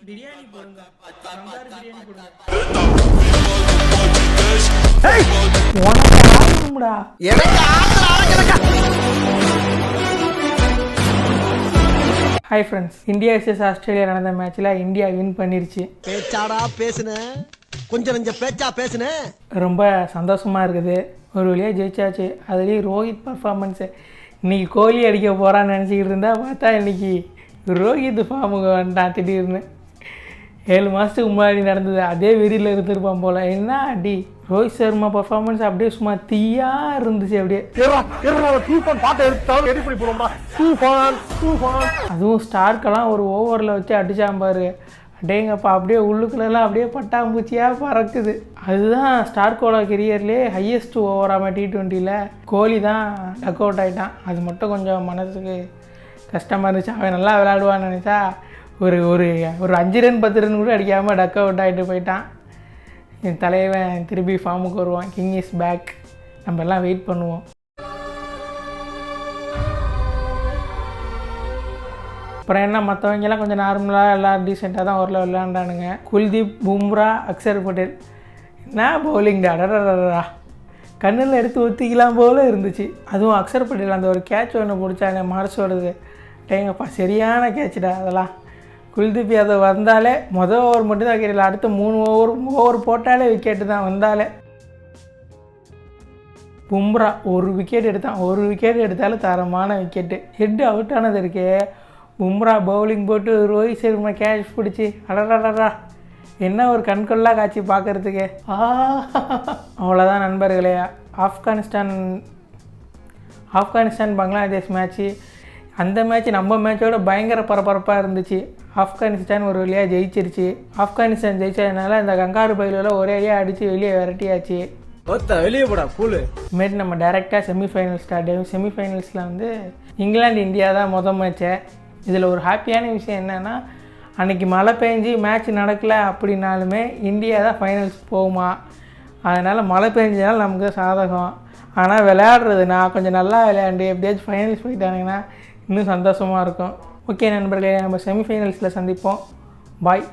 பிரியாணி போடுங்க, சாம்பார் பிரியாணி போடுங்க. உனக்கு ஆகணும்டா. Hi friends, India vs Australia நடந்த மேட்ச்சில் இந்தியா வின் பண்ணிருச்சு. பேச்சாடா பேசுன, கொஞ்சம் நெஞ்ச பேச்சா பேசுன. ரொம்ப சந்தோஷமாக இருக்குது. ஒரு வழியாக ஜெயிச்சாச்சு. அதுலேயும் ரோஹித் பர்ஃபார்மன்ஸு இன்றைக்கி கோலி அடிக்க போகிறான்னு நினச்சிக்கிட்டு இருந்தால் பார்த்தா இன்றைக்கி ரோஹித் ஃபார்முக்கு வந்துட்டான் திடீர்னு. 7 மாதத்துக்கு முன்னாடி நடந்தது அதே வெறியில் இருந்திருப்பான் போல். என்ன அடி ரோஹித் சர்மா பர்ஃபார்மன்ஸ் அப்படியே சும்மா தீயா இருந்துச்சு. அப்படியே அதுவும் ஸ்டார்க்கெல்லாம் ஒரு ஓவரில் வச்சு அடிச்சான் பாரு. அடேங்கப்பா, அப்படியே உள்ளுக்குள்ளெல்லாம் அப்படியே பட்டாம்பூச்சியாக பறக்குது. அதுதான் ஸ்டார்க்கோட கெரியர்லேயே ஹையஸ்ட் ஓவராக T20யில் கோலி தான் டக் அவுட் ஆகிட்டான். அது மட்டும் கொஞ்சம் மனசுக்கு கஷ்டமாக இருந்துச்சு. அவன் நல்லா விளையாடுவான்னு நினச்சா ஒரு ஒரு ஒரு 5 ரன் 10 ரன் கூட அடிக்காமல் டக் அவுட் ஆகிட்டு போயிட்டான். என் தலைவன் திருப்பி ஃபார்முக்கு வருவான். King is back. நம்ம எல்லாம் வெயிட் பண்ணுவோம். அப்புறம் என்ன, மற்றவங்கெல்லாம் கொஞ்சம் நார்மலாக எல்லாம் டீசெண்டாக தான் ஓரளவு விளையாண்டானுங்க. குல்தீப், பும்ரா, அக்ஷர் பட்டேல் என்ன பவுலிங்டா, அடடா கண்ணில் எடுத்து ஒத்திக்கலாம் போல் இருந்துச்சு. அதுவும் அக்ஷர் பட்டேல் அந்த ஒரு கேட்ச் ஒன்று பிடிச்சாங்க மார்ஸோடது. டேங்கப்பா சரியான கேட்சுடா அதெல்லாம். குல்தீப் யாதவ் வந்தாலே மொதல் ஓவர் மட்டும் தான் வைக்கிறீங்களா, அடுத்த 3 ஓவர் போட்டாலே விக்கெட்டு தான் வந்தாலே. பும்ரா ஒரு விக்கெட் எடுத்தான். ஒரு விக்கெட் எடுத்தாலும் தரமான விக்கெட்டு. ஹெட்டு அவுட் ஆனது இருக்கே. பும்ரா பவுலிங் போட்டு ரோஹித் சர்மா கேட்ச் பிடிச்சி அடடா என்ன ஒரு கண்கொள்ளா காட்சி பார்க்குறதுக்கு. அவ்வளோதான் நண்பர்களே. ஆப்கானிஸ்தான் பங்களாதேஷ் மேட்ச்சு, அந்த மேட்ச் நம்ம மேட்சோட பயங்கர பரபரப்பாக இருந்துச்சு. ஆப்கானிஸ்தான் ஒரு வழியாக ஜெயிச்சிருச்சு. ஆப்கானிஸ்தான் ஜெயிச்சதுனால இந்த கங்காரு பயிலோட ஒரே வழியாக அடித்து வெளியே விரட்டியாச்சு. வெளியே போடா கூலு. இதுமாரி நம்ம டேரெக்டாக செமிஃபைனல் ஸ்டார்ட் ஆகும். செமிஃபைனல்ஸில் வந்து இங்கிலாந்து இந்தியா தான் மொதல் மேட்ச்சை. இதில் ஒரு ஹாப்பியான விஷயம் என்னென்னா, அன்றைக்கி மழை பெஞ்சு மேட்ச் நடக்கலை அப்படின்னாலுமே இந்தியா தான் ஃபைனல்ஸ் போகுமா. அதனால் மழை பெஞ்சதுனால நமக்கு சாதகம். ஆனால் விளையாடுறது நான் கொஞ்சம் நல்லா விளையாண்டு எப்படியாச்சும் ஃபைனல்ஸ் போயிட்டானுங்கன்னா இன்னும் சந்தோஷமாக இருக்கும். ஓகே நண்பர்களே, நம்ம செமிஃபைனல்ஸில் சந்திப்போம். பாய்.